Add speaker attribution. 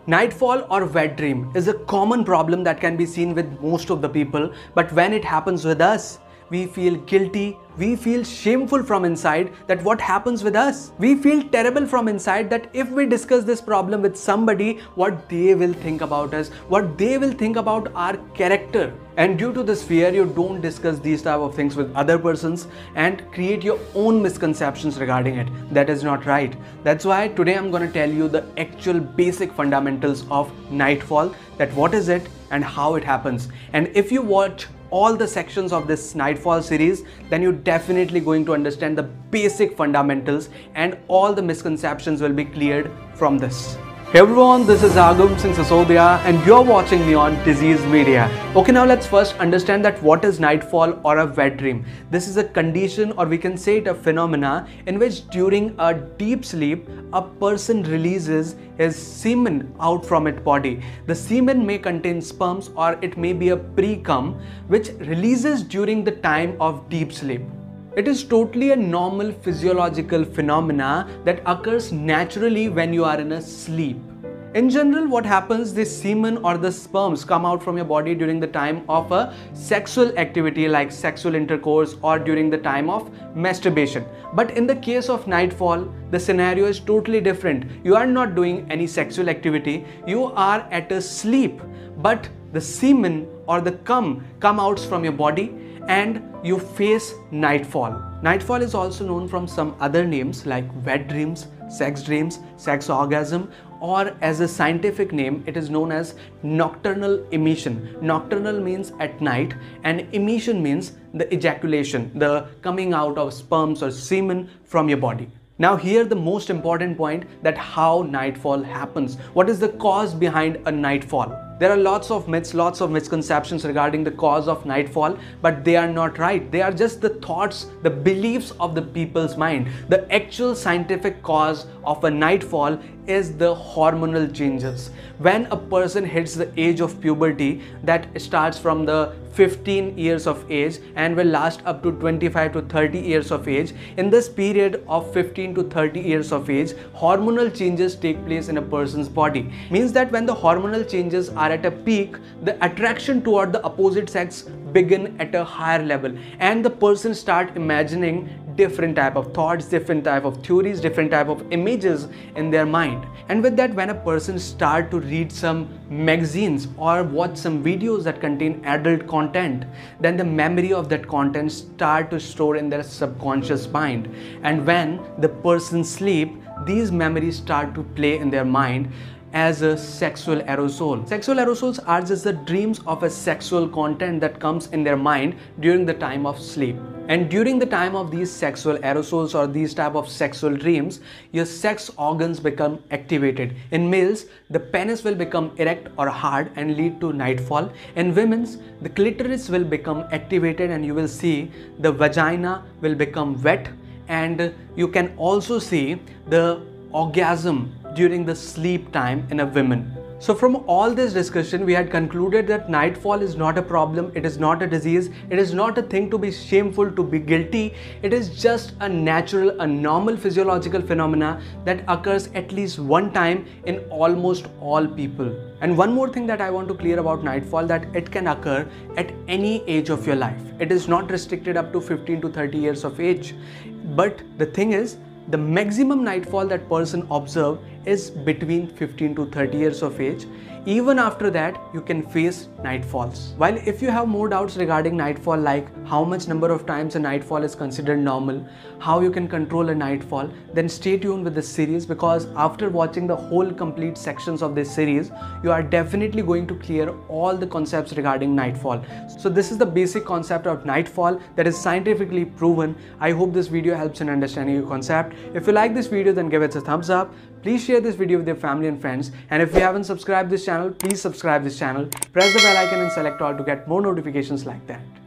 Speaker 1: Nightfall or wet dream is a common problem that can be seen with most of the people, but when it happens with us, we feel guilty, we feel shameful from inside that what happens with us. We feel terrible from inside that if we discuss this problem with somebody, what they will think about us, what they will think about our character. And due to this fear, you don't discuss these type of things with other persons and create your own misconceptions regarding it. That is not right. That's why today I'm going to tell you the actual basic fundamentals of Nightfall, that what is it and how it happens. And if you watch all the sections of this Nightfall series, then you're definitely going to understand the basic fundamentals and all the misconceptions will be cleared from this. Hey everyone, this is Agam Singh Sasodia and you're watching me on Disease Media. Okay, now let's first understand that what is nightfall or a wet dream. This is a condition, or we can say it a phenomena, in which during a deep sleep, a person releases his semen out from its body. The semen may contain sperms or it may be a pre-cum which releases during the time of deep sleep. It is totally a normal physiological phenomena that occurs naturally when you are in a sleep. In general, what happens, the semen or the sperms come out from your body during the time of a sexual activity like sexual intercourse or during the time of masturbation. But in the case of nightfall, the scenario is totally different. You are not doing any sexual activity, you are at a sleep, but the semen or the cum come out from your body and you face nightfall. Nightfall is also known from some other names like wet dreams, sex orgasm, or as a scientific name, it is known as nocturnal emission. Nocturnal means at night and emission means the ejaculation, the coming out of sperms or semen from your body. Now here the most important point, that how nightfall happens. What is the cause behind a nightfall? There are lots of myths, lots of misconceptions regarding the cause of nightfall, but they are not right. They are just the thoughts, the beliefs of the people's mind. The actual scientific cause of a nightfall is the hormonal changes. When a person hits the age of puberty, that starts from the 15 years of age and will last up to 25 to 30 years of age. In this period of 15 to 30 years of age, hormonal changes take place in a person's body. Means that when the hormonal changes are at a peak, the attraction toward the opposite sex begin at a higher level and the person start imagining different type of thoughts, different type of theories, different type of images in their mind. And with that, when a person start to read some magazines or watch some videos that contain adult content, then the memory of that content start to store in their subconscious mind. And when the person sleep, these memories start to play in their mind as a sexual aerosol. Sexual aerosols are just the dreams of a sexual content that comes in their mind during the time of sleep. And during the time of these sexual aerosols or these type of sexual dreams, your sex organs become activated. In males, the penis will become erect or hard and lead to nightfall. In women's, the clitoris will become activated and you will see the vagina will become wet, and you can also see the orgasm during the sleep time in a woman. So from all this discussion, we had concluded that nightfall is not a problem, it is not a disease, it is not a thing to be shameful, to be guilty. It is just a natural, a normal physiological phenomena that occurs at least one time in almost all people. And one more thing that I want to clear about nightfall, that it can occur at any age of your life. It is not restricted up to 15 to 30 years of age. But the thing is, the maximum nightfall that person observe is between 15 to 30 years of age. Even after that, you can face nightfalls. While if you have more doubts regarding nightfall, like how much number of times a nightfall is considered normal, how you can control a nightfall, then stay tuned with this series, because after watching the whole complete sections of this series, you are definitely going to clear all the concepts regarding nightfall. So this is the basic concept of nightfall that is scientifically proven. I hope this video helps in understanding your concept. If you like this video, then give it a thumbs up. Please share this video with your family and friends. And if you haven't subscribed this channel, please subscribe this channel. Press the bell icon and select all to get more notifications like that.